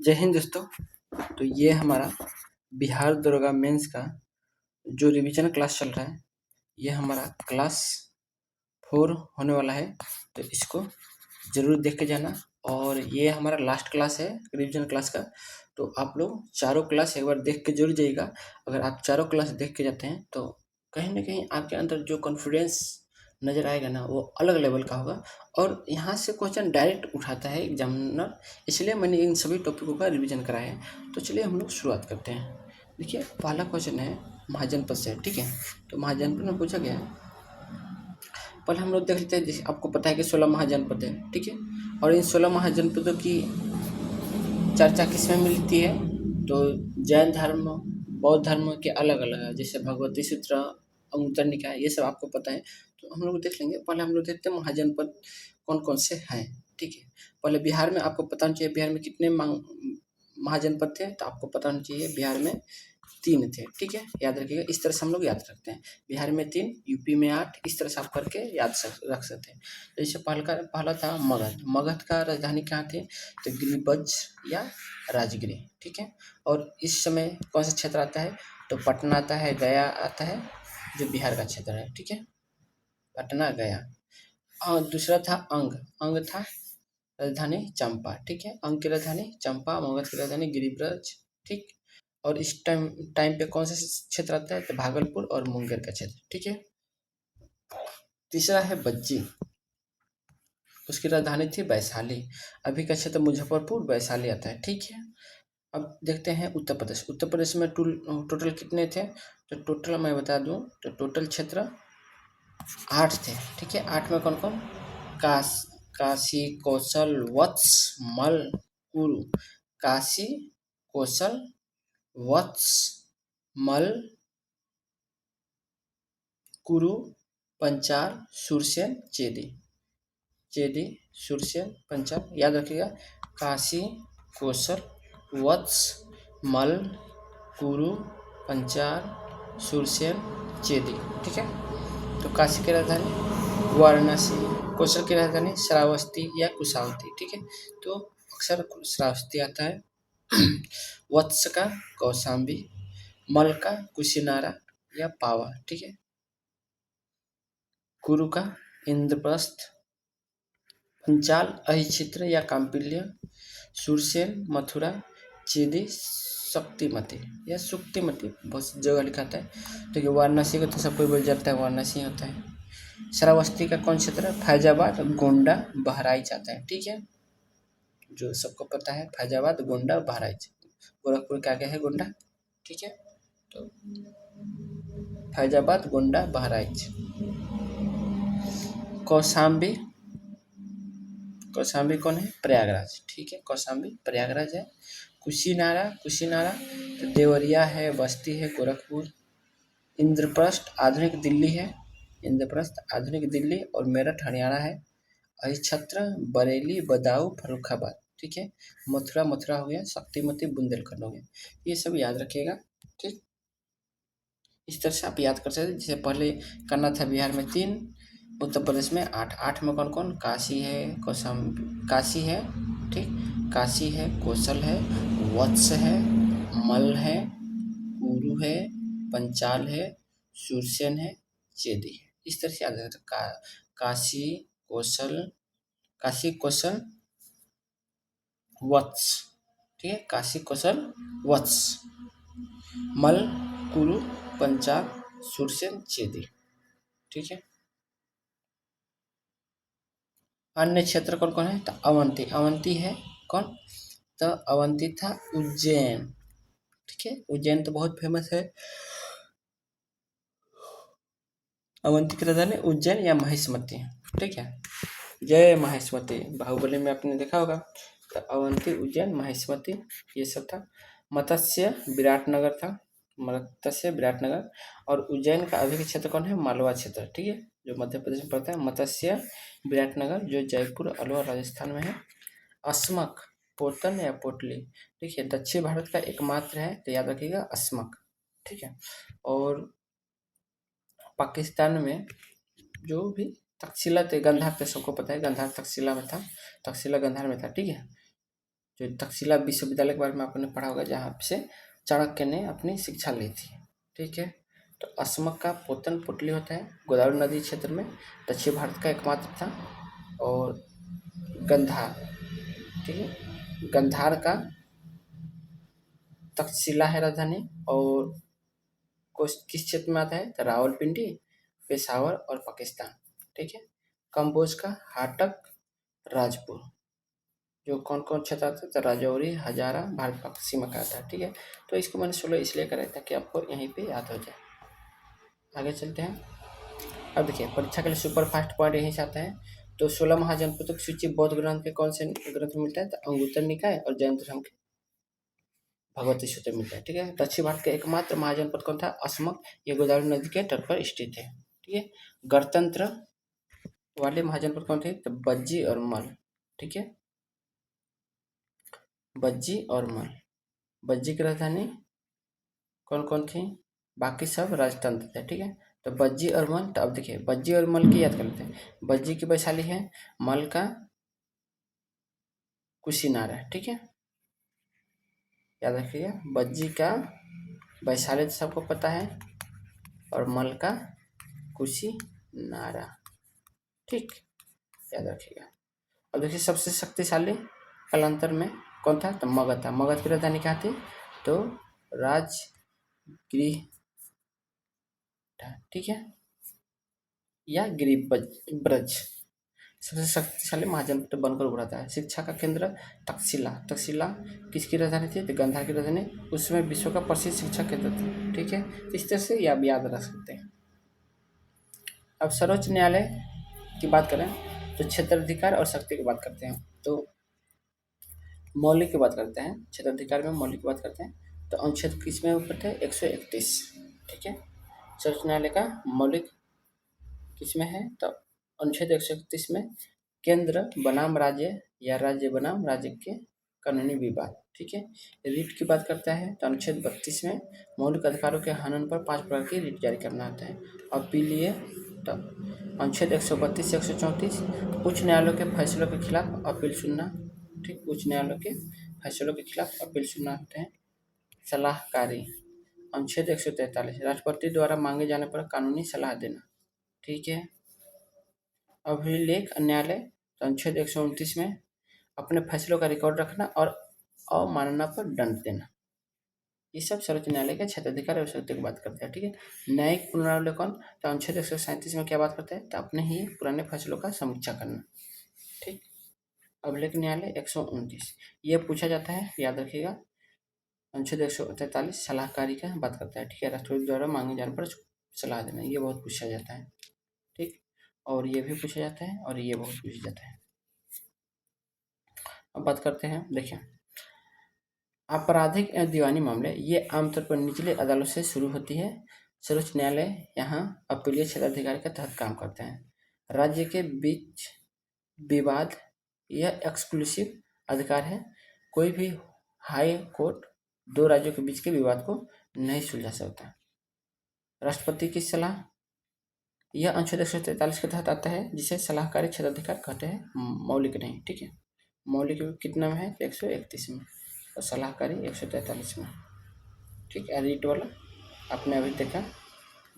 जय हिंद दोस्तों। तो ये हमारा बिहार दरोगा मेंस का जो रिवीजन क्लास चल रहा है, ये हमारा क्लास 4 होने वाला है। तो इसको ज़रूर देख के जाना। और ये हमारा लास्ट क्लास है रिवीजन क्लास का। तो आप लोग चारों क्लास एक बार देख के जरूर जाइएगा। अगर आप चारों क्लास देख के जाते हैं तो कहीं ना कहीं आपके अंदर जो कॉन्फिडेंस नज़र आएगा ना, वो अलग लेवल का होगा। और यहाँ से क्वेश्चन डायरेक्ट उठाता है एग्जामिनर, इसलिए मैंने इन सभी टॉपिकों का रिवीजन कराया है। तो चलिए हम लोग शुरुआत करते हैं। देखिए, पहला क्वेश्चन है महाजनपद से। ठीक है, तो महाजनपद में पूछा गया है। पहले हम लोग देख लेते हैं। जैसे आपको पता है कि 16 महाजनपद है, ठीक है। और इन 16 महाजनपदों की चर्चा किसमें मिलती है? तो जैन धर्म, बौद्ध धर्म के अलग अलग है, जैसे भगवती सूत्र, अंगुत्तर निकाय, ये सब आपको पता है। तो हम लोग देख लेंगे। पहले हम लोग देखते हैं महाजनपद कौन कौन से हैं। ठीक है, पहले बिहार में आपको पता होना चाहिए बिहार में कितने महाजनपद थे। तो आपको पता होना चाहिए बिहार में 3 थे। ठीक है, याद रखिएगा। इस तरह से हम लोग याद रखते हैं, बिहार में 3, यूपी में 8। इस तरह से आप करके याद रख सकते हैं। जैसे पहला था मगध। मगध का राजधानी कहाँ थी? तो गिरिब्रज या राजगिरी। ठीक है, और इस समय कौन सा क्षेत्र आता है? तो पटना आता है, गया आता है, जो बिहार का क्षेत्र है। ठीक है, पटना, गया। और दूसरा था अंग। अंग था राजधानी चंपा। ठीक है, अंग की राजधानी चंपा, मगध की राजधानी गिरिब्रज। ठीक, और इस टाइम टाइम पे कौन सा क्षेत्र आता है? तो भागलपुर और मुंगेर का क्षेत्र। ठीक है, तीसरा है बज्जी। उसकी राजधानी थी वैशाली। अभी का क्षेत्र मुजफ्फरपुर, वैशाली आता है। ठीक है, अब देखते हैं उत्तर प्रदेश। उत्तर प्रदेश में टोटल कितने थे? तो टोटल मैं बता दूं, तो टोटल क्षेत्र 8 थे। ठीक है, 8 में कौन कौन? काशी, कौशल, वत्स, मल, कुरु। काशी, कौशल, वत्स, मल, कुरु, पंचाल, सुरसेन, चेदी, सुरसेन, पंचाल। याद रखिएगा, काशी, कौशल, वत्स, मल, कुरु, पंचाल, सुरसेन, चेदी। ठीक है, तो काशी की राजधानी वाराणसी, कौशल की राजधानी श्रावस्ती या कुशावती। ठीक है, तो अक्सर श्रावस्ती आता है। वत्स का कौशाम्बी, मल का कुशीनारा या पावा। ठीक है, कुरु का इंद्रप्रस्थ, पंचाल अहिचित्र या काम्पिल्य, सुरसेन मथुरा, चेदी शक्तिमती या सुक्तिमती, बहुत जगह लिखा था। तो ये वाराणसी का तो सब कोई बोल जाता है, वाराणसी होता है। श्रावस्ती का कौन क्षेत्र है? फैजाबाद, गोंडा, बहराइच आता है। ठीक है, जो सबको पता है, फैजाबाद, गोंडा, बहराइच। गोरखपुर के आगे है गोंडा। ठीक है, तो फैजाबाद, गोंडा, बहराइच। कौशाम्बी, कौशाम्बी कौन है? प्रयागराज। ठीक है, कौशाम्बी प्रयागराज है। कुशीनारा, तो देवरिया है, बस्ती है, गोरखपुर। इंद्रप्रस्थ आधुनिक दिल्ली है, इंद्रप्रस्थ आधुनिक दिल्ली और मेरठ हरियाणा है। अहिछत्र बरेली, बदायूं, फर्रुखाबाद। ठीक है, मथुरा हो गया, शक्तिमती बुंदेलखंड हो गया। ये सब याद रखिएगा। ठीक, इस तरह से आप याद कर सकते हैं। जैसे पहले करना था बिहार में 3, उत्तर प्रदेश में 8। 8 में कौन कौन? काशी है, काशी है, ठीक, काशी है, कौशल है, वत्स है, मल है, कुरु है, पंचाल है, सुरसेन है, चेदी है। इस तरह से याद रखते हैं। काशी, कौशल, वत्स। ठीक है, काशी, कौशल, वत्स, मल, कुरु, पंचाल, सुरसेन, चेदी। ठीक है, अन्य क्षेत्र कौन कौन है? तो अवंती है कौन? तो अवंती था उज्जैन। ठीक है, उज्जैन तो बहुत फेमस है। अवंती की राजधानी उज्जैन या महिष्मती। ठीक है, जय महिष्मती, बाहुबली में आपने देखा होगा। तो अवंती, उज्जैन, महिष्मती, ये सब था। मत्स्य विराटनगर था, मत्स्य विराटनगर। और उज्जैन का अभी क्षेत्र कौन है? मालवा क्षेत्र। ठीक है, जो मध्य प्रदेश में पड़ता है। मत्स्य विराटनगर जो जयपुर अलवर राजस्थान में है। अस्मक, पोतन या पोटली। ठीक है, दक्षिण भारत का एकमात्र है, तो याद रखिएगा अस्मक। ठीक है, और पाकिस्तान में जो भी तक्षशिला थे, गंधार थे, सबको पता है, गंधार तक्षशिला में था, तक्षशिला गंधार में था। ठीक है, जो तक्षशिला विश्वविद्यालय के बारे में आपने पढ़ा होगा, जहाँ से चाणक्य ने अपनी शिक्षा ली थी। ठीक है, तो अस्मक का पोतन पुटली होता है गोदावरी नदी क्षेत्र में, दक्षिण भारत का एकमात्र था। और गंधार, ठीक है, गंधार का तक्षशिला है राजधानी, और किस क्षेत्र में आता है, तो रावलपिंडी, पेशावर और पाकिस्तान। ठीक है, कंबोज का हाटक, राजपुर, जो कौन कौन क्षेत्र आता है, तो राजौरी, हजारा, भारत पाक सीमा का आता है। ठीक है, तो इसको मैंने 16 इसलिए करा ताकि आपको यहीं पे याद हो जाए। आगे चलते हैं। अब देखिए, परीक्षा के लिए सुपर फास्ट पॉइंट यहीं से आता है। तो 16 महाजनपदों की सूची बौद्ध ग्रंथ के कौन से ग्रंथ में मिलता है, तो अंगुत्तर निकाय और जैन धर्म के भगवती सूत्र में मिलता है। ठीक है, दक्षिण भारत का एकमात्र महाजनपद कौन था, अस्मक, ये गोदावरी नदी के तट पर स्थित है। ठीक है, गणतंत्र वाले महाजनपद कौन थे, तो बज्जी और मल। ठीक है, बज्जी और मल। बज्जी की राजधानी कौन कौन थी, बाकी सब राजतंत्र थे। ठीक है, तो बज्जी और मल, तो अब देखिए बज्जी और मल की याद कर लेते हैं। बज्जी की वैशाली है, मल का कुशीनारा है। ठीक है, याद रखिएगा, बज्जी का वैशाली तो सबको पता है, और मल का कुशीनारा। ठीक, याद रखिएगा। अब देखिए, सबसे शक्तिशाली कालांतर में कौन था, तो मगध था। मगध की राजधानी क्या थी, तो राजगृह था। ठीक है, या गिरिब्रज। सबसे शक्तिशाली महाजनपद बनकर उभरा था। शिक्षा का केंद्र तक्षशिला। तक्षशिला किसकी राजधानी थी, तो गांधार की राजधानी, उसमें विश्व का प्रसिद्ध शिक्षा केंद्र था। ठीक है, तो इस तरह से ये आप याद रख सकते हैं। अब सर्वोच्च न्यायालय की बात करें तो क्षेत्राधिकार और शक्ति की बात करते हैं। तो मौलिक की बात करते हैं, क्षेत्राधिकार में मौलिक की बात करते हैं। तो अनुच्छेद किस में ऊपर थे, 131। ठीक है, सर्वोच्च न्यायालय का मौलिक किस में है, तो अनुच्छेद 131 में केंद्र बनाम राज्य या राज्य बनाम राज्य के कानूनी विवाद। ठीक है, रिट की बात करता है तो अनुच्छेद 32 में मौलिक अधिकारों के हनन पर 5 प्रकार की रिट जारी करना होता है। अपीलीय, तो अनुच्छेद 132 से 134 उच्च न्यायालयों के फैसलों के खिलाफ अपील सुनना। ठीक, उच्च न्यायालयों के फैसलों के खिलाफ अपील सुनना होते हैं। सलाहकारी, अनुच्छेद 143 राष्ट्रपति द्वारा मांगे जाने पर कानूनी सलाह देना। ठीक है, अभिलेख न्यायालय, तो अनुच्छेद 129 में अपने फैसलों का रिकॉर्ड रखना और अवमानना पर दंड देना। ये सब सर्वोच्च न्यायालय के क्षेत्राधिकार और शक्ति की बात करते हैं। ठीक है, न्यायिक पुनरावलोकन, तो अनुच्छेद 137 में क्या बात करते हैं, तो अपने ही पुराने फैसलों का समीक्षा करना। ठीक, अभिलेख न्यायालय 129 ये पूछा जाता है, याद रखिएगा। अनुच्छेद 143 सलाहकारी का बात करता है। ठीक है, राष्ट्रपति द्वारा मांगे जाने पर सलाह देना, ये बहुत पूछा जाता है। ठीक, और ये भी पूछा जाता है, और ये बहुत पूछा जाता है। अब बात करते हैं, देखिए, आपराधिक एवं दीवानी मामले ये आमतौर पर निचले अदालत से शुरू होती है। सर्वोच्च न्यायालय यहाँ अपीलीय क्षेत्राधिकार के तहत काम करते हैं। राज्य के बीच विवाद यह एक्सक्लूसिव अधिकार है। कोई भी हाई कोर्ट दो राज्यों के बीच के विवाद को नहीं सुलझा सकता। राष्ट्रपति की सलाह यह अनुच्छेद 143 के तहत आता है, जिसे सलाहकारी क्षेत्राधिकार कहते हैं, मौलिक नहीं। ठीक है, मौलिक कितना में है, 131 में, और सलाहकारी 143 में। ठीक है, रीट वाला आपने अभी देखा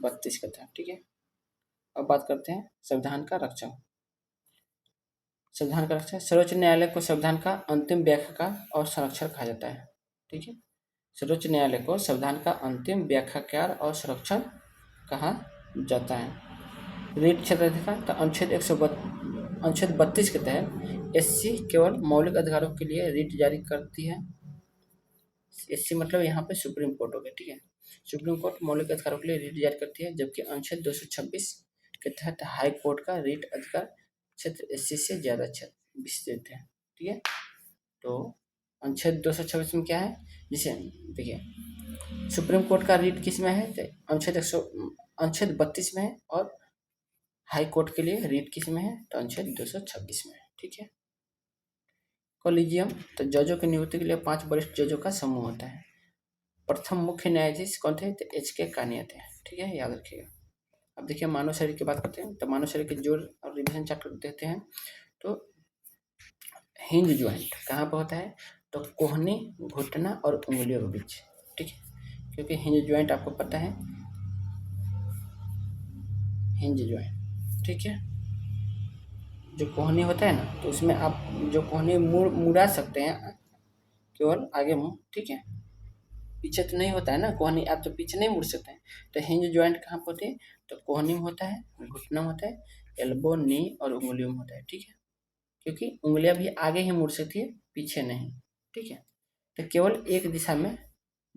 32 का था। ठीक है, अब बात करते हैं संविधान का रक्षक। संविधान का रक्षक, सर्वोच्च न्यायालय को संविधान का अंतिम व्याख्याकार और संरक्षक कहा जाता है। ठीक है, सर्वोच्च न्यायालय को संविधान का अंतिम व्याख्याकार और संरक्षण कहा जाता है। रीट क्षेत्राधिकार, तो अनुच्छेद 32 के तहत एससी केवल मौलिक अधिकारों के लिए रीट जारी करती है। एससी मतलब यहाँ पे सुप्रीम कोर्ट हो गया। ठीक है, सुप्रीम कोर्ट मौलिक अधिकारों के लिए रीट जारी करती है, जबकि अनुच्छेद 226 के तहत हाई कोर्ट का रीट अधिकार क्षेत्र एससी से ज़्यादा विस्तृत है। ठीक है, तो अनुच्छेद 226 में क्या है, जिसे देखिए सुप्रीम कोर्ट का रीट किस में है, तो अनुच्छेद 32 में है, और हाई कोर्ट के लिए रीट किस में है, तो अनुच्छेद 226 में है। ठीक है, कोलिजियम, तो जजों की नियुक्ति के लिए 5 वरिष्ठ जजों का समूह होता है। प्रथम मुख्य न्यायाधीश कौन थे, तो HK कानिया थे। ठीक है, याद रखिएगा। अब देखिए मानव शरीर की बात करते हैं, तो मानव शरीर के जोड़ और रिविजन चैप्टर देखते हैं। तो हिंज ज्वाइंट कहाँ पर होता है, तो कोहनी, घुटना और उंगलियों के बीच, ठीक है, क्योंकि हिंज ज्वाइंट आपको पता है, हिंज ज्वाइंट, ठीक है, जो कोहनी होता है ना, तो उसमें आप जो कोहनी मुड़ा सकते हैं केवल आगे मुंह, ठीक है, पीछे तो नहीं होता है ना कोहनी, आप तो पीछे नहीं मुड़ सकते हैं। तो हिंज ज्वाइंट कहाँ पर होती है, तो कोहनी में होता है, घुटना में होता है, एल्बो, नी और उंगलियों में होता है, ठीक है, क्योंकि उंगलियां भी आगे ही मुड़ सकती है, पीछे नहीं, ठीक है। तो केवल एक दिशा में,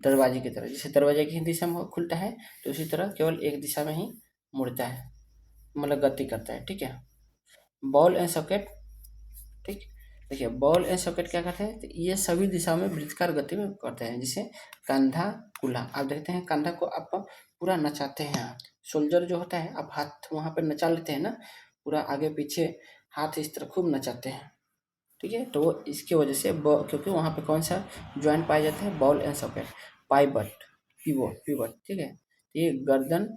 दरवाजे की तरह, जैसे दरवाजे की दिशा में खुलता है, तो उसी तरह केवल एक दिशा में ही मुड़ता है, मतलब गति करता है, ठीक है। बॉल एंड सॉकेट, ठीक, देखिए बॉल एंड सॉकेट क्या करते हैं, तो ये सभी दिशाओं में वृत्ताकार गति में करते हैं, जैसे कंधा, कूल्हा, आप देखते हैं कंधा को आप पूरा नचाते हैं, हाथ शोल्डर जो होता है, आप हाथ वहाँ पर नचा लेते हैं ना, पूरा आगे पीछे हाथ इस तरह खूब नचाते हैं, ठीक है। तो वो इसकी वजह से क्योंकि वहाँ पे कौन सा ज्वाइंट पाया जाता है, ball and socket, pivot, pivot, pivot, ठीक है। ये गर्दन,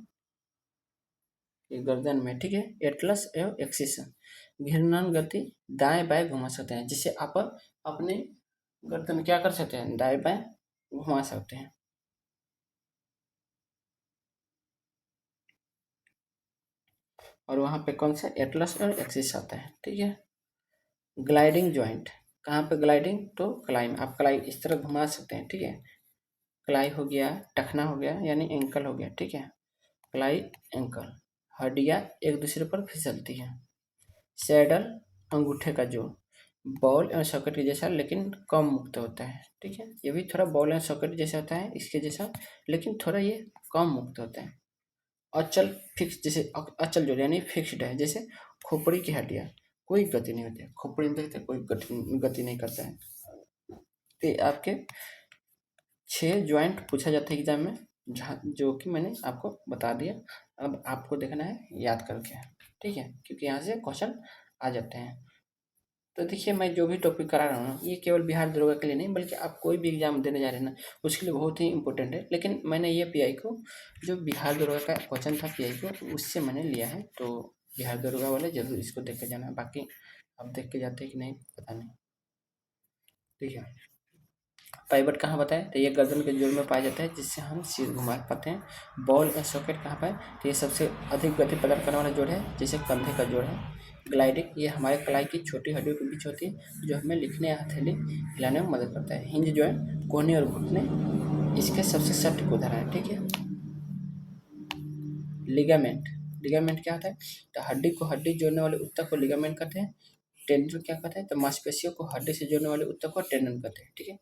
ये गर्दन में, ठीक है, एटलस एवं एक्सिस, घूर्णन गति दाएं बाएं घुमा सकते हैं, जिससे आप अपने गर्दन क्या कर सकते हैं, दाएं बाएं घुमा सकते हैं। और वहाँ पे कौन सा एटलस और एक्सिस आता है, ठीक है। ग्लाइडिंग ज्वाइंट, कहाँ पे ग्लाइडिंग, तो कलाई में, आप कलाई इस तरह घुमा सकते हैं, ठीक है, कलाई हो गया, टखना हो गया, यानी एंकल हो गया, ठीक है, कलाई, एंकल, हड्डियाँ एक दूसरे पर फिसलती हैं। सैडल, अंगूठे का जोड़, बॉल एंड सॉकेट के जैसा लेकिन कम मुक्त होता है, ठीक है, ये भी थोड़ा बॉल एंड सॉकेट जैसा होता है, इसके जैसा, लेकिन थोड़ा ये कम मुक्त होता है। अचल, फिक्स, जैसे अचल जोड़ यानी फिक्स्ड है, जैसे खोपड़ी की हड्डियाँ, कोई गति नहीं होती है, खोपड़ी में देखते कोई गति नहीं करता है। तो आपके 6 ज्वाइंट पूछा जाता है एग्जाम में, जहाँ जो कि मैंने आपको बता दिया, अब आपको देखना है याद करके, ठीक है, क्योंकि यहाँ से क्वेश्चन आ जाते हैं। तो देखिए मैं जो भी टॉपिक करा रहा हूँ ये केवल बिहार दरोगा के लिए नहीं, बल्कि आप कोई भी एग्जाम देने जा रहे हैं ना, उसके लिए बहुत ही इंपॉर्टेंट है, लेकिन मैंने ये पीआई को, जो बिहार दरोगा का क्वेश्चन था पीआई को, उससे मैंने लिया है, तो बिहार दरोगा वाले जरूर इसको देख के जाना, बाकी आप देख के जाते हैं कि नहीं पता नहीं, ठीक है। पाइवट कहाँ बताए, तो ये गर्दन के जोड़ में पाया जाता है, जिससे हम सिर घुमा पाते हैं। बॉल एंड सॉकेट कहाँ पाए, तो ये सबसे अधिक गति प्रदान करने वाला जोड़ है, जैसे कंधे का जोड़ है। ग्लाइडिंग, ये हमारे कलाई की छोटी हड्डियों के बीच होती है, जो हमें लिखने या हथेली हिलाने में मदद करता है। हिंज जो है कोहनी और घुटने, इसके सबसे सटीक उदाहरण है, ठीक है। लिगामेंट, लिगामेंट क्या होता है, तो हड्डी को हड्डी जोड़ने वाले ऊतक को लिगामेंट कहते हैं। टेंडन क्या कहते हैं, तो मांसपेशियों को हड्डी से जोड़ने वाले ऊतक को टेंडन कहते हैं, ठीक है।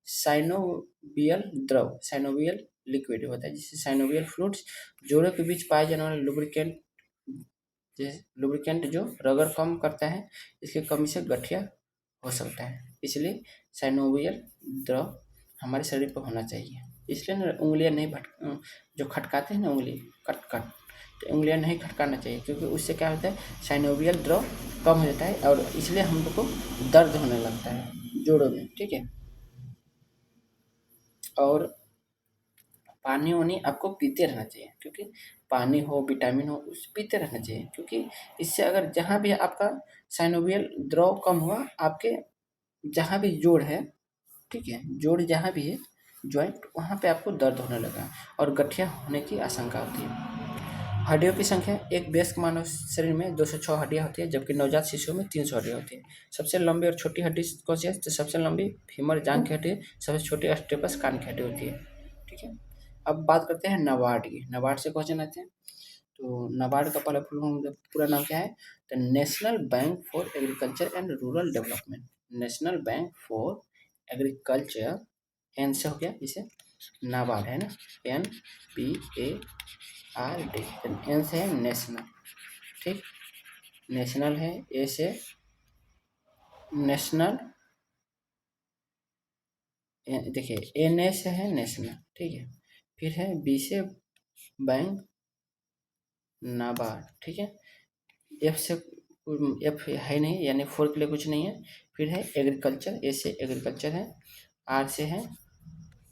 साइनोवियल द्रव, साइनोवियल लिक्विड होता है, जिससे साइनोवियल फ्लूइड्स, जोड़ों के बीच पाए जाने वाले लुब्रिकेंट, जैसे लुब्रिकेंट जो रगड़ कम करता है, इसकी कमी से गठिया हो सकता है, इसलिए साइनोवियल द्रव हमारे शरीर पर होना चाहिए। इसलिए ना उंगलियां नहीं जो खटकाते हैं ना उंगली, कट कट, तो उंगलियां नहीं खटकाना चाहिए, क्योंकि उससे क्या होता है, साइनोवियल द्रव कम हो जाता है, और इसलिए हम लोग को दर्द होने लगता है जोड़ों में, ठीक है। और पानी वानी आपको पीते रहना चाहिए, क्योंकि पानी हो, विटामिन हो, उस पीते रहना चाहिए, क्योंकि इससे अगर जहाँ भी आपका साइनोवियल द्रव कम हुआ, आपके जहाँ भी जोड़ है, ठीक है, जोड़ जहाँ भी है जॉइंट, वहाँ पे आपको दर्द होने लगा और गठिया होने की आशंका होती है। हड्डियों की संख्या, एक वयस्क मानव शरीर में 206 हड्डियाँ होती है, जबकि नवजात शिशुओं में 300 हड्डियाँ होती है। सबसे लंबी और छोटी हड्डी कौन सी है, तो सबसे लंबी फीमर जांघ की हड्डी, सबसे छोटी अस्टेपस कान की हड्डी होती है, ठीक है। अब बात करते हैं नबार्ड की, नबार्ड से क्वेश्चन आते हैं। तो नबार्ड का पहला पूरा नाम क्या है, तो national bank for agriculture and rural development, national bank for agriculture, N से हो गया, जिसे नाबार्ड है ना, NPARD, एन से है नेशनल, ठीक, नेशनल है, ए से नेशनल, देखिए एन ए से है नेशनल, ठीक है, फिर है बी से बैंक, नाबार्ड, ठीक है, एफ से, एफ है नहीं, यानी फोर के लिए कुछ नहीं है, फिर है एग्रीकल्चर, ए से एग्रीकल्चर है, आर से है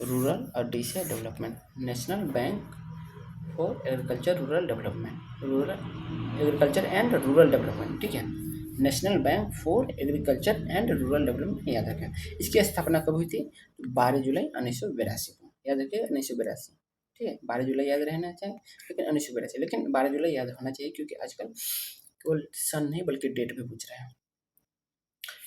रूरल और डी से development, national bank for agriculture rural development, rural agriculture and rural development, ठीक है। National bank for agriculture and rural development, याद रखें। इसकी स्थापना कब हुई थी? 12 जुलाई 1982 को, याद रखिए 1982। ठीक है, 12 जुलाई याद रहना चाहिए, लेकिन 1982, लेकिन 12 जुलाई याद होना चाहिए क्योंकि आजकल केवल सन नहीं बल्कि डेट भी पूछ रहे हैं।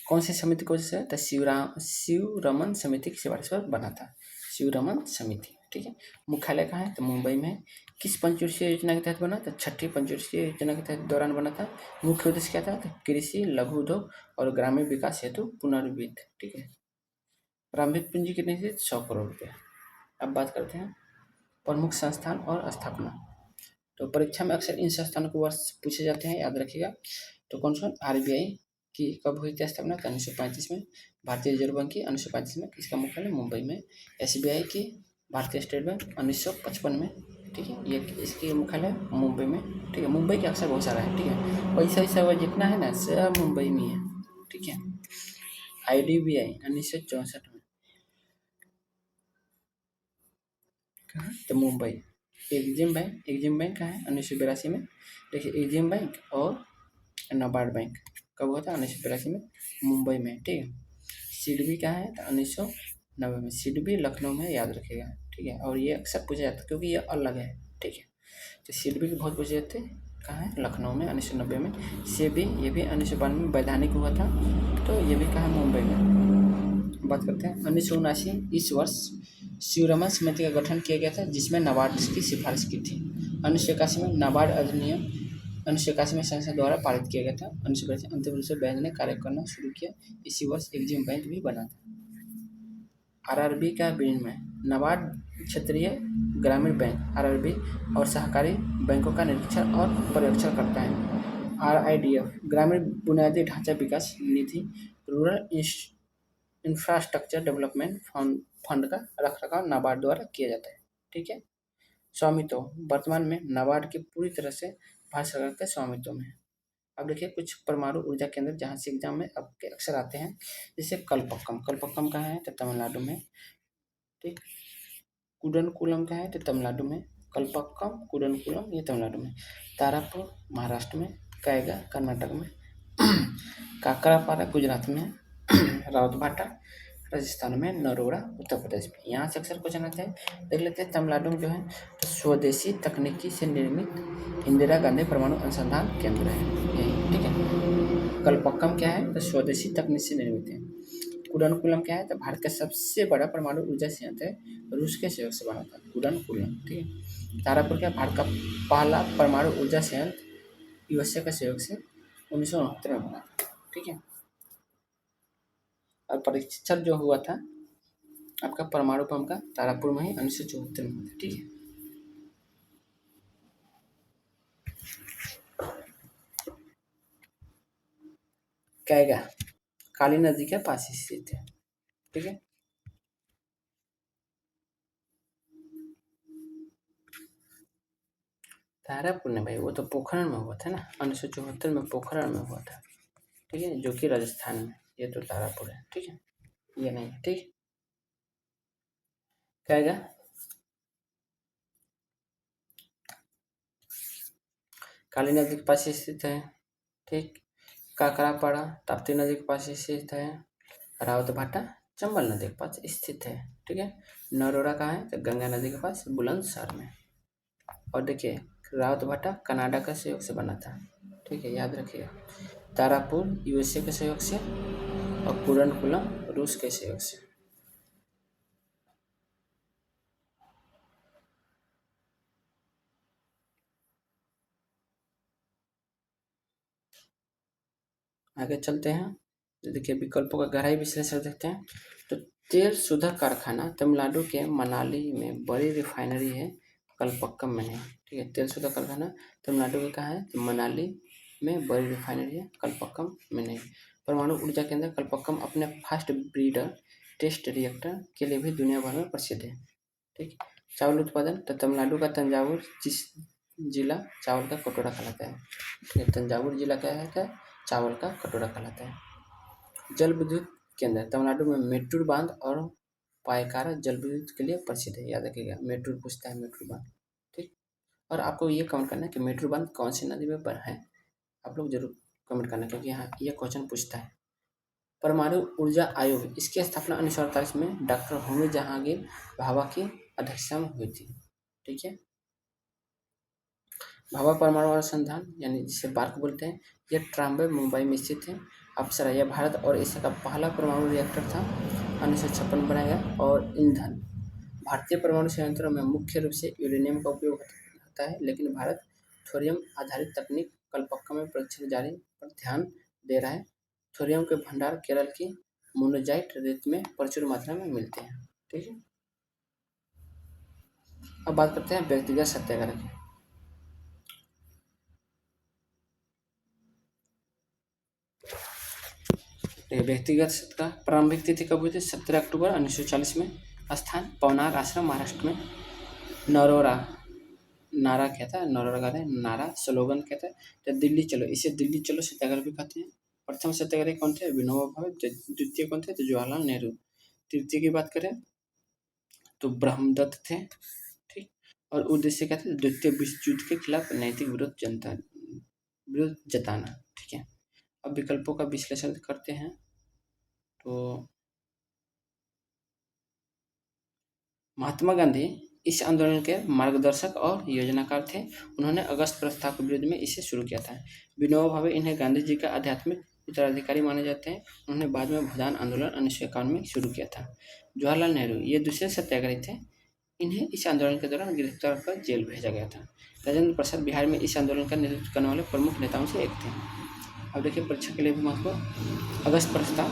कौन सी समिति को से? तो शिवरमन समिति की सिफारिश पर बना था, शिवरमन समिति। ठीक है, मुख्यालय कहाँ है? तो मुंबई में। किस पंचवर्षीय योजना के तहत बना? तो छठी पंचवर्षीय योजना के तहत दौरान बना था। मुख्य उद्देश्य क्या था? तो कृषि, लघु उद्योग और ग्रामीण विकास हेतु पुनर्वित्त। ठीक है, प्रारंभिक पूंजी कितनी थी? 100 करोड़ रुपये। अब बात करते हैं प्रमुख संस्थान और स्थापना। तो परीक्षा में अक्सर इन संस्थानों को वर्ष पूछे जाते हैं, याद रखिएगा। तो कौन सा? आरबीआई की कब हुई थी स्थापना? 1935 में। भारतीय रिजर्व बैंक की 1935 में, इसका मुख्यालय मुंबई में। एसबीआई की, भारतीय स्टेट बैंक, 1955 में। ठीक है, ये इसकी मुख्यालय मुंबई में। ठीक है, मुंबई के अक्सर बहुत सारा है। ठीक है, पैसा वैसा जितना है ना सब मुंबई में है। ठीक है, आईडीबीआई 1964 में, कहाँ? तो मुंबई। एग्जिम बैंक कहाँ है? 1982 में। देखिए, एग्जिम बैंक और नाबार्ड बैंक कब हुआ था? 1982 में, मुंबई में। ठीक है, सिडबी कहाँ है? तो 1990 में। सिडबी लखनऊ में, याद रखिएगा। ठीक है, और ये अक्सर पूछा जाता है क्योंकि ये अलग है। ठीक है, तो सिडबी के बहुत पूछे जाते हैं। कहाँ है? लखनऊ में, 1990 में। सेबी, ये भी 1992 में वैधानिक हुआ था, तो ये भी कहाँ है? मुंबई में। बात करते हैं 1979, इस वर्ष शिवरमन समिति का गठन किया गया था जिसमें नाबार्ड की सिफारिश की थी। 1981 में नाबार्ड अधिनियम 1981 में संसद द्वारा पारित किया गया था। 1982 अंतिम रूप से बैंक ने कार्य करना शुरू किया। इसी वर्ष एग्जिम बैंक भी बना था। आरआरबी का विनियमन, नाबार्ड क्षेत्रीय ग्रामीण बैंक आरआरबी और सहकारी बैंकों का निरीक्षण और पर्यवेक्षण करता है। आरआईडीएफ ग्रामीण बुनियादी ढांचा विकास निधि, रूरल इंफ्रास्ट्रक्चर डेवलपमेंट फंड का रखरखाव नाबार्ड द्वारा किया जाता है। ठीक है, स्वामित्व वर्तमान में नाबार्ड की पूरी तरह से भारत सरकार के स्वामित्व में है। अब देखिए कुछ परमाणु ऊर्जा केंद्र जहाँ से एग्जाम में आपके अक्सर आते हैं, जैसे कलपक्कम कहाँ है? तो तमिलनाडु में। ठीक, कुडनकुलम कहाँ है? तो तमिलनाडु में। कलपक्कम, कुडनकुलम, ये तमिलनाडु में। तारापुर महाराष्ट्र में। कैगा कर्नाटक में। काकरापारा गुजरात में। रावतभाटा राजस्थान में। नरोड़ा उत्तर प्रदेश में। यहाँ से अक्सर क्वेश्चन आते हैं, देख लेते हैं। तमिलनाडु में जो है तो स्वदेशी तकनीकी से निर्मित इंदिरा गांधी परमाणु अनुसंधान केंद्र है यही। ठीक है, कलपक्कम क्या है? तो स्वदेशी तकनीक से निर्मित है। कुडनकुलम क्या है? तो भारत का सबसे बड़ा परमाणु ऊर्जा संयंत्र है, रूस के सहयोग से बना था कुडनकुलम। ठीक है, तारापुर क्या? भारत का पहला परमाणु ऊर्जा संयंत्र यूएसए के सहयोग से 1969 में बना था। ठीक है, और परीक्षण जो हुआ था आपका परमाणु बम का तारापुर में ही 1974 में हुआ था। ठीक है, कैगा काली नदी के पास ही स्थित है। ठीक है, तारापुर ने भाई वो तो पोखरण में हुआ था ना, 1974 में पोखरण में हुआ था। ठीक है, जो कि राजस्थान में। ये तो तारापुर है। ठीक है, ये नहीं है। ठीक, कैगा काली नदी के पास स्थित है। ठीक, काकरापाड़ा ताप्ती नदी के पास स्थित है। रावतभाटा चंबल नदी के पास स्थित है। ठीक है, नरोड़ा कहाँ है? तो गंगा नदी के पास बुलंदशहर में। और देखिए रावतभाटा कनाडा का सहयोग से बना था। ठीक है, याद रखिएगा। तारापुर यूएसए के सहयोग से और कुडनकुलम रूस के सहयोग से। आगे चलते हैं, तो देखिए विकल्पों का गहराई विश्लेषण देखते हैं। तो तेल शोधक कारखाना तमिलनाडु के मनाली में बड़ी रिफाइनरी है, कलपक्कम में नहीं। ठीक है, तेल शोधक कारखाना तमिलनाडु में कहाँ है? तो मनाली में बड़ी रिफाइनरी है, कलपक्कम में नहीं। परमाणु ऊर्जा केंद्र कलपक्कम अपने फास्ट ब्रीडर टेस्ट रिएक्टर के लिए भी दुनिया भर में प्रसिद्ध है। ठीक, चावल उत्पादन तो तमिलनाडु का तंजावुर जिला चावल का कटोरा कहलाता है। ठीक है, तंजावुर जिला क्या है? क्या चावल का कटोरा कहलाता है। जल विद्युत केंद्र तमिलनाडु में मेट्टूर बांध और पायकारा जल विद्युत के लिए प्रसिद्ध है, याद रखिएगा। मेट्टूर पूछता है, मेट्टूर बांध। ठीक, और आपको ये कमेंट करना है कि मेट्टूर बांध कौन सी नदी में पर है, आप लोग जरूर कमेंट करना, क्योंकि यहाँ ये क्वेश्चन पूछता है। परमाणु ऊर्जा आयोग, इसकी स्थापना 1948 में डॉक्टर होमी जहांगीर भाभा की अध्यक्षता में हुई थी। ठीक है। भाभा परमाणु अनुसंधान यानी जिसे बार्क बोलते हैं, यह ट्राम्बे मुंबई में स्थित है। अप्सरा यह भारत और एशिया का पहला परमाणु रिएक्टर था, 1956 बनाया गया। और ईंधन, भारतीय परमाणु संयंत्रों में मुख्य रूप से यूरेनियम का उपयोग होता है, लेकिन भारत थोरियम आधारित तकनीक कलपक्का में परीक्षण जारी पर ध्यान दे रहा है। थोरियम के भंडार केरल की मोनोजाइट रेत में प्रचुर मात्रा में मिलते हैं। ठीक है। अब बात करते हैं व्यक्तिगत सत्याग्रह की। व्यक्तिगत सत्याग्रह प्रारंभिक तिथि कब हुई थी? 17 अक्टूबर 1940 में। स्थान पवनार आश्रम, महाराष्ट्र में। नरोरा, नारा क्या था? नरोरा का था नारा, स्लोगन क्या था? तो दिल्ली चलो, इसे दिल्ली चलो सत्याग्रह भी कहते हैं। प्रथम सत्याग्रही कौन थे? विनोबा भावे। द्वितीय कौन थे? तो जवाहरलाल नेहरू। तृतीय की बात करें तो ब्रह्मदत्त थे। ठीक। और उद्देश्य क्या था? द्वितीय विश्व युद्ध के खिलाफ नैतिक विरोध जताना। ठीक है। अब विकल्पों का विश्लेषण करते हैं। तो महात्मा गांधी इस आंदोलन के मार्गदर्शक और योजनाकार थे। उन्होंने अगस्त प्रस्ताव के विरोध में इसे शुरू किया था। विनोबा भावे, इन्हें गांधी जी का आध्यात्मिक उत्तराधिकारी माने जाते हैं। उन्होंने बाद में भूदान आंदोलन 1951 में शुरू किया था। जवाहरलाल नेहरू, ये दूसरे सत्याग्रही थे। इन्हें इस आंदोलन के दौरान गिरफ्तार कर जेल भेजा गया था। राजेंद्र प्रसाद बिहार में इस आंदोलन का नेतृत्व करने वाले प्रमुख नेताओं से एक थे। अब देखिए परीक्षा के लिए भी महत्व। अगस्त प्रस्ताव,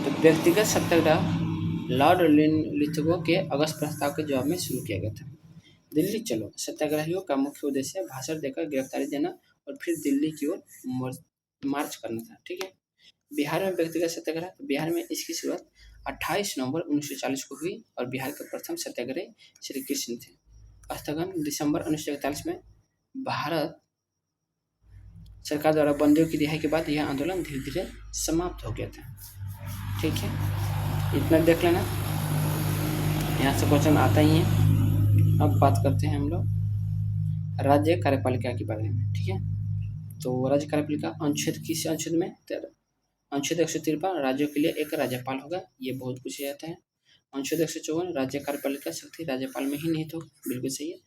तो व्यक्तिगत सत्याग्रह लॉर्ड लिथगो के अगस्त प्रस्ताव के जवाब में शुरू किया गया था। दिल्ली चलो सत्याग्रहियों का मुख्य उद्देश्य भाषण देकर गिरफ्तारी देना और फिर दिल्ली की ओर मार्च करना था। ठीक है। बिहार में व्यक्तिगत सत्याग्रह, बिहार में इसकी शुरुआत 28 नवंबर 1940 को हुई और बिहार के प्रथम सत्याग्रही श्री कृष्ण थे। स्थगन दिसंबर 1941 में भारत सरकार द्वारा बंदियों की रिहाई के बाद यह आंदोलन धीरे धीरे समाप्त हो गया था। ठीक है, इतना देख लेना, यहाँ से क्वेश्चन आता ही है। अब बात करते हैं हम लोग राज्य कार्यपालिका के बारे में। ठीक है, तो राज्य कार्यपालिका अनुच्छेद किस अनुच्छेद में? अनुच्छेद 153 राज्यों के लिए एक राज्यपाल होगा, ये बहुत पूछा जाता है। अनुच्छेद 154 राज्य कार्यपालिका शक्ति राज्यपाल में ही निहित हो, बिल्कुल सही है।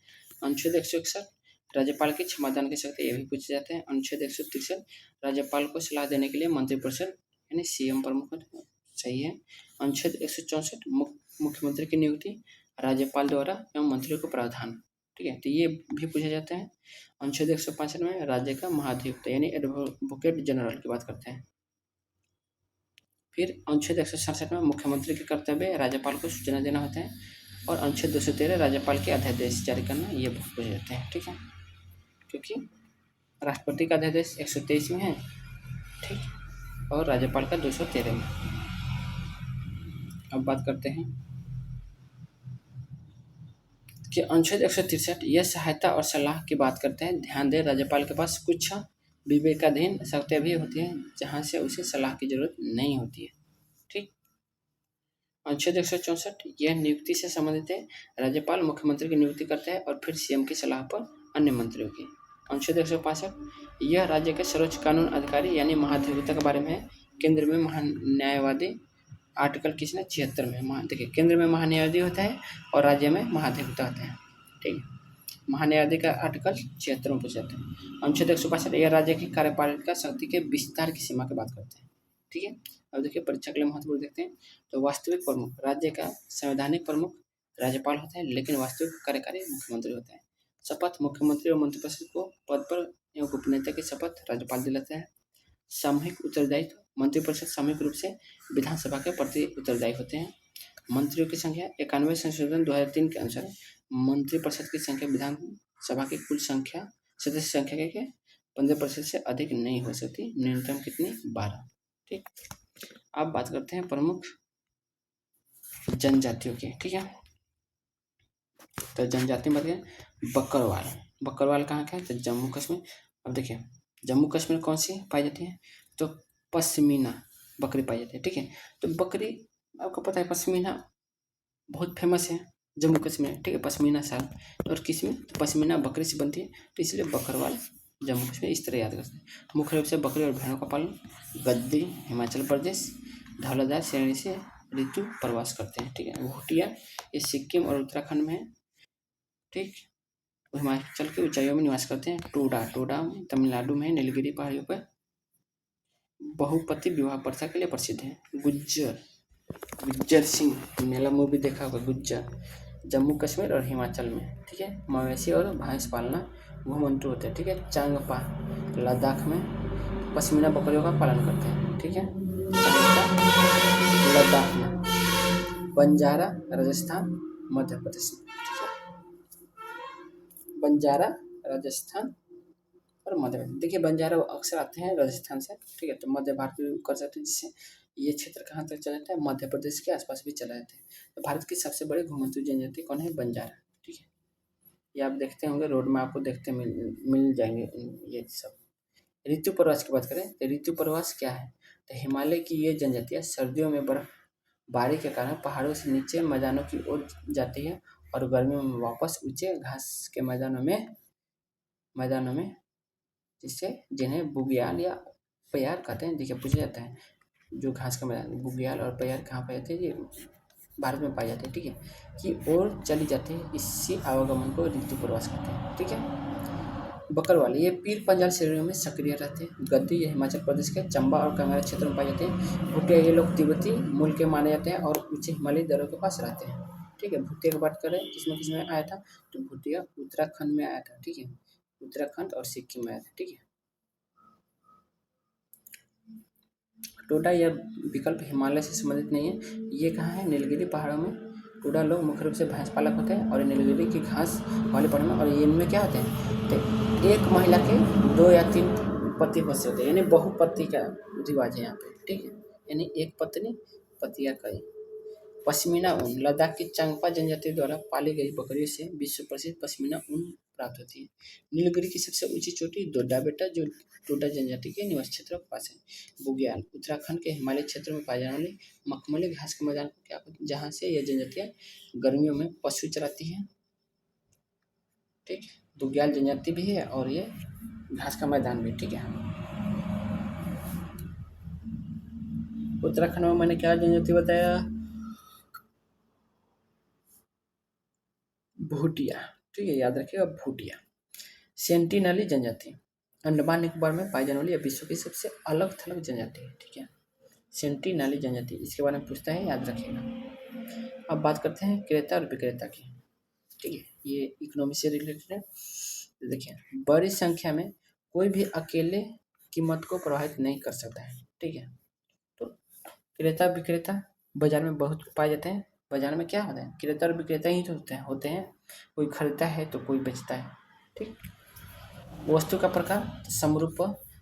अनुच्छेद 161 राज्यपाल की क्षमादान की शक्ति, ये भी पूछा जाता है। अनुच्छेद 163 राज्यपाल को सलाह देने के लिए मंत्रिपरिषद यानी सीएम प्रमुख, सही है। अनुच्छेद 164 मुख्यमंत्री की नियुक्ति राज्यपाल द्वारा एवं मंत्रियों को प्रावधान। ठीक है, तो ये भी पूछा जाता है। अनुच्छेद 165 में राज्य का महाधिवक्ता यानी एडवोकेट जनरल की बात करते हैं। फिर अनुच्छेद 167 में मुख्यमंत्री के कर्तव्य राज्यपाल को सूचना देना होता है। और अनुच्छेद 213 राज्यपाल के अध्यादेश जारी करना, ये बहुत पूछे जाते हैं। ठीक है, क्योंकि राष्ट्रपति का अध्यादेश 123 में है, ठीक, और राज्यपाल का 213 में। अब बात करते हैं कि अनुच्छेद 163 यह सहायता और सलाह की बात करते हैं। ध्यान दें, राज्यपाल के पास कुछ विवेकाधीन शक्तियाँ भी होती हैं जहाँ से उसे सलाह की जरूरत नहीं होती है। ठीक। अनुच्छेद 164 यह नियुक्ति से संबंधित है। राज्यपाल मुख्यमंत्री की नियुक्ति करता है और फिर सीएम की सलाह पर अन्य मंत्रियों की। अनुच्छेद 165 यह राज्य के सर्वोच्च कानून अधिकारी यानी महाधिवक्ता के बारे में है। केंद्र में महान्यायवादी, आर्टिकल किसने? 76 में। देखिए, केंद्र में महान्यायवादी होता है और राज्य में महाधिवक्ता होता है। ठीक है, महान्यायवादी का आर्टिकल 76 में पूछा जाता है। अनुच्छेद 165 यह राज्य की कार्यपालिका शक्ति के विस्तार की सीमा की बात करते हैं। ठीक है, अब देखिए परीक्षा के लिए महत्वपूर्ण देखते हैं। तो वास्तविक प्रमुख, राज्य का संवैधानिक प्रमुख राज्यपाल होता है, लेकिन वास्तविक कार्यकारी मुख्यमंत्री होता है। शपथ, मुख्यमंत्री और मंत्रिपरिषद को पद पर एवं गोपनीयता की शपथ राज्यपाल दिलाता है। सामूहिक उत्तरदायित्व, मंत्रिपरिषद सामूहिक रूप से विधानसभा के प्रति उत्तरदायी होते हैं। मंत्रियों की संख्या 91 संशोधन 2003 के अनुसार मंत्रिपरिषद की संख्या विधानसभा की कुल संख्या सदस्य संख्या के 15% से अधिक नहीं हो सकती। न्यूनतम कितनी? 12। ठीक। अब बात करते हैं प्रमुख जनजातियों की। ठीक है, तो जनजाति मतलब बकरवाल। बकरवाल कहाँ का है? तो जम्मू कश्मीर। अब देखिए जम्मू कश्मीर कौन सी पाई जाती है? तो पश्मीना बकरी पाई जाती है। ठीक है, तो बकरी आपको पता है पश्मीना बहुत फेमस है जम्मू कश्मीर। ठीक है, पश्मीना शाल और किस में? तो पश्मीना बकरी से बनती है, तो इसलिए बकरवाल जम्मू कश्मीर इस तरह याद कर सकते हैं। मुख्य रूप से बकरी और भेड़ों का पालन। गद्दी हिमाचल प्रदेश। धौलाधार श्रेणी से ऋतु प्रवास करते हैं, ठीक है। भूटिया ये सिक्किम और उत्तराखंड में है, ठीक। हिमाचल की ऊंचाइयों में निवास करते हैं। टोडा टोडा तमिलनाडु में नीलगिरी पहाड़ियों पर बहुपति विवाह प्रथा के लिए प्रसिद्ध है। गुज्जर गुज्जर सिंह मेला मूवी देखा होगा। गुज्जर जम्मू कश्मीर और हिमाचल में, ठीक है। मवेशी और भैंस पालना घुमंतु होते हैं, ठीक है। चांगपा लद्दाख में पश्मीना बकरियों का पालन करते हैं, ठीक है। चांगपा लद्दाख में। बंजारा राजस्थान मध्य प्रदेश में, ठीक है। बंजारा राजस्थान और मध्य प्रदेश। देखिए बंजारा अक्सर आते हैं राजस्थान से, ठीक है। तो मध्य भारत में कर सकते हैं, जिससे ये क्षेत्र कहाँ तक चला जाता है, मध्य प्रदेश के आसपास भी चला जाता है। तो भारत की सबसे बड़ी घुमंतु जनजाति कौन है, बंजारा, ठीक है। ये आप देखते होंगे रोड में, आपको देखते मिल जाएंगे ये सब। ऋतु प्रवास की बात करें तो ऋतु प्रवास क्या है, तो हिमालय की ये जनजातियाँ सर्दियों में बर्फबारी के कारण पहाड़ों से नीचे मैदानों की ओर जाती है और गर्मियों में वापस ऊंचे घास के मैदानों में जिससे जिन्हें बुग्याल या प्यार कहते हैं। देखिए पूछा जाता है जो घास का मैदान बुग्याल और प्यार कहाँ पाए जाते हैं, ये भारत में पाए जाते हैं, ठीक है। कि और चली जाती है, इसी आवागमन को ऋतु प्रवास कहते हैं, ठीक है। बकरवाल ये पीर पंजाल श्रेणियों में सक्रिय रहते हैं। गद्दी ये हिमाचल प्रदेश के चंबा और कांगड़ा क्षेत्र में पाए जाते हैं। भुटिया ये लोग तिब्बती मूल के माने जाते हैं और ऊंचे हिमालयी दर्रों के पास रहते हैं, ठीक है। भुटिया की बात करें किसमें आया था, तो भुटिया उत्तराखंड में आया था, ठीक है। उत्तराखंड और सिक्किम में आया था, ठीक है। टोडा यह विकल्प हिमालय से संबंधित नहीं है, ये कहाँ है, नीलगिरी पहाड़ों में। टोडा लोग मुख्य रूप से भैंस पालक होते हैं और नीलगिरी की घास वाले पहाड़ में, और ये इनमें क्या होते हैं, तो एक महिला के 2 या 3 पति होते हैं, यानी बहुपति का रिवाज है यहाँ पे, ठीक है। यानी एक पत्नी पति या कई। पश्मीना ऊन लद्दाख की चांगपा जनजाति द्वारा पाली गई बकरियों से विश्व प्रसिद्ध पश्मीना ऊन प्राप्त होती है। नीलगिरी की सबसे ऊंची चोटी डोडा बेटा जो टोडा जनजाति के निवास क्षेत्रों के पास है। बुग्याल उत्तराखंड के हिमालय क्षेत्रों में पाए जाने वाली मखमली घास के मैदान को क्या कहते हैं, जहाँ से यह जनजातियाँ गर्मियों में पशु चराती हैं, ठीक। बुग्याल जनजाति भी है और ये घास का मैदान भी, ठीक है। उत्तराखंड में मैंने क्या जनजाति बताया, भूटिया, ठीक है, याद रखिएगा भूटिया। सेंटिनली जनजाति अंडमान निकोबार में पाई जाने वाली विश्व की सबसे अलग थलग जनजाति है, ठीक है। सेंटिनली जनजाति इसके बारे में पूछता है, याद रखिएगा। अब बात करते हैं क्रेता और विक्रेता की, ठीक है। ये इकोनॉमी से रिलेटेड है। देखिए बड़ी संख्या में कोई भी अकेले कीमत को प्रभावित नहीं कर सकता है, ठीक है। तो क्रेता विक्रेता बाजार में बहुत पाए जाते हैं। बाजार में क्या होता है, क्रेता और विक्रेता ही तो होते हैं। कोई खरीदता है तो कोई बेचता है, ठीक। वस्तु का प्रकार समरूप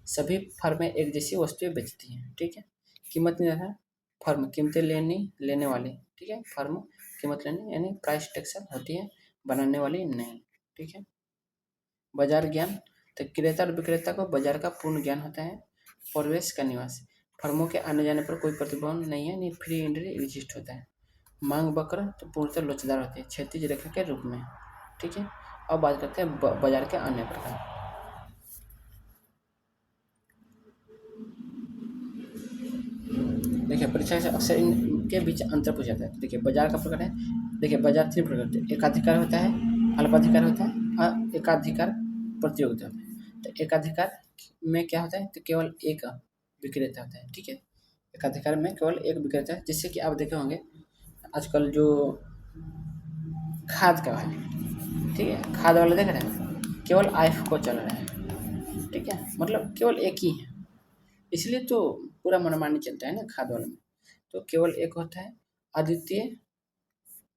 सभी फर्में एक जैसी वस्तुएं बेचती हैं, ठीक है। कीमत निर्धारण फर्म कीमतें लेने वाली, ठीक है। फर्म कीमत लेने यानी प्राइस टेक्सर होती है, बनाने वाली नहीं, ठीक है। बाजार ज्ञान तो क्रेता और विक्रेता को बाजार का पूर्ण ज्ञान होता है। प्रवेश का निवास फर्मों के आने जाने पर कोई प्रतिबंध नहीं है, नहीं फ्री एंट्री एग्जिस्ट होता है। मांग वक्र तो पूर्णतः लोचदार होती है क्षैतिज रेखा के रूप में, ठीक है। अब बात करते हैं बाजार के अन्य प्रकार। देखिए परीक्षा से अक्सर इनके बीच अंतर पूछा जाता है। देखिए बाजार का प्रकार है, देखिए बाजार 3 प्रकार के, एकाधिकार होता है, अल्पाधिकार होता है और एकाधिकार प्रतियोगिता होता है। तो एकाधिकार में क्या होता है, तो केवल एक विक्रेता होता है, ठीक है। एकाधिकार में केवल एक विक्रेता है, जिससे कि आप देखे होंगे आजकल जो खाद का है, ठीक है, खाद वाले देख रहे हैं केवल आइफ को चल रहा है, ठीक है, मतलब केवल एक ही है। इसलिए तो पूरा मनमानी चलता है ना खाद वाले में। तो केवल एक होता है अद्वितीय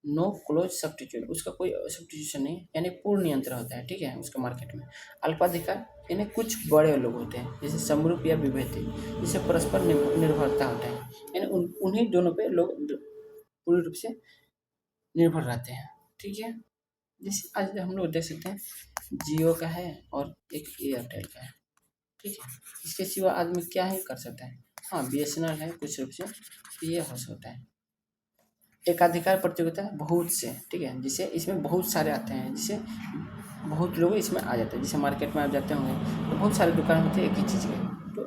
नो क्लोज सब्स्टिट्यूट, उसका कोई सब्स्टिट्यूशन नहीं, यानी पूर्ण नियंत्रण होता है, ठीक है, उसका मार्केट में। अल्पाधिकार यानी कुछ बड़े लोग होते हैं जैसे समरूप या विभेदी, जिससे परस्पर निर्भरता होता है, यानी उन्हीं दोनों पे लोग पूरी रूप से निर्भर रहते हैं, ठीक है। जैसे आज हम लोग देख सकते हैं जियो का है और एक एयरटेल का है, ठीक है। इसके सिवा आदमी क्या ही कर सकता है, हाँ BSNL है कुछ रूप से, ये हो सकता है। एकाधिकार प्रतियोगिता बहुत से, ठीक है, जिसे इसमें बहुत सारे आते हैं, जिसे बहुत लोग इसमें आ जाते हैं। जैसे मार्केट में आप जाते होंगे तो बहुत सारे दुकान होते हैं एक ही चीज़ के, तो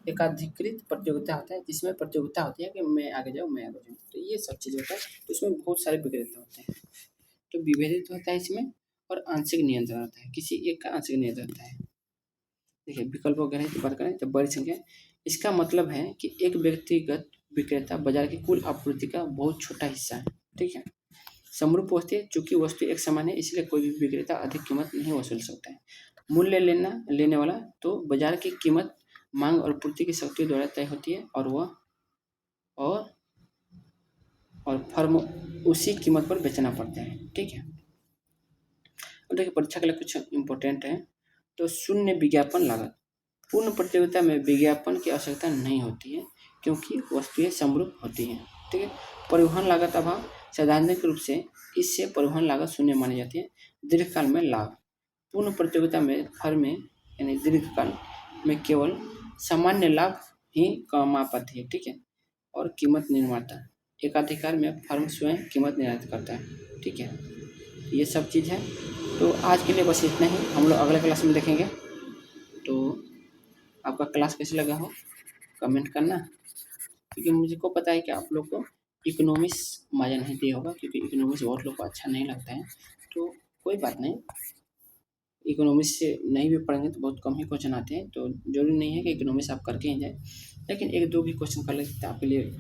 एकाधिकृत प्रतियोगिता होता है, जिसमें प्रतियोगिता होती है कि मैं आगे जाऊँ, मैं आगे जाऊँ, तो ये सब चीज़ होता है। तो इसमें बहुत सारे विक्रेता होते हैं, तो विभेदित होता है इसमें, और आंशिक नियंत्रण होता है, किसी एक का आंशिक नियंत्रण होता है। देखिए विकल्प वगैरह की बात करें तो बड़ी संख्या, इसका मतलब है कि एक व्यक्तिगत विक्रेता बाजार की कुल आपूर्ति का बहुत छोटा हिस्सा है। ठीक है, समरूप वस्तु, चूंकि वस्तु एक समान है इसलिए कोई भी विक्रेता अधिक कीमत नहीं वसूल सकता है। मूल्य लेने वाला, तो बाजार की कीमत मांग और पूर्ति की शक्ति द्वारा तय होती है, और वह और फर्म उसी कीमत पर बेचना पड़ता है। ठीक है, अब देखिए परीक्षा के लिए कुछ इम्पोर्टेंट है। तो शून्य विज्ञापन लागत, पूर्ण प्रतियोगिता में विज्ञापन की आवश्यकता नहीं होती है क्योंकि वस्तुएं समरूप होती हैं। ठीक है, परिवहन लागत अभाव, सैद्धांतिक रूप से इससे परिवहन लागत शून्य मानी जाती है। दीर्घकाल में लाभ, पूर्ण प्रतियोगिता में फर्में यानी दीर्घकाल में केवल सामान्य लाभ ही कमा पाती है। ठीक है, और कीमत निर्माता, एकाधिकार में फर्म स्वयं कीमत निर्धारित करता है। ठीक है, ये सब चीज़ है। तो आज के लिए बस इतना ही, हम लोग अगले क्लास में देखेंगे। तो आपका क्लास कैसे लगा हो कमेंट करना, क्योंकि मुझे को पता है कि आप लोग को इकोनॉमिक्स मज़ा नहीं दिया होगा, क्योंकि इकोनॉमिक्स बहुत लोग को अच्छा नहीं लगता है। तो कोई बात नहीं, इकोनॉमिक्स से नहीं भी पढ़ेंगे तो बहुत कम ही क्वेश्चन आते हैं, तो ज़रूरी नहीं है कि इकोनॉमिक्स आप करके ही जाए, लेकिन एक दो भी क्वेश्चन कर लेते हैं आपके लिए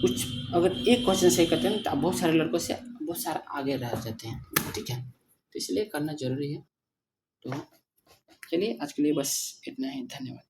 कुछ। अगर एक क्वेश्चन सही करते हैं तो आप बहुत सारे लड़कों से बहुत सारा आगे रह जाते हैं। ठीक है, तो इसलिए करना ज़रूरी है। तो चलिए आज के लिए बस इतना ही, धन्यवाद।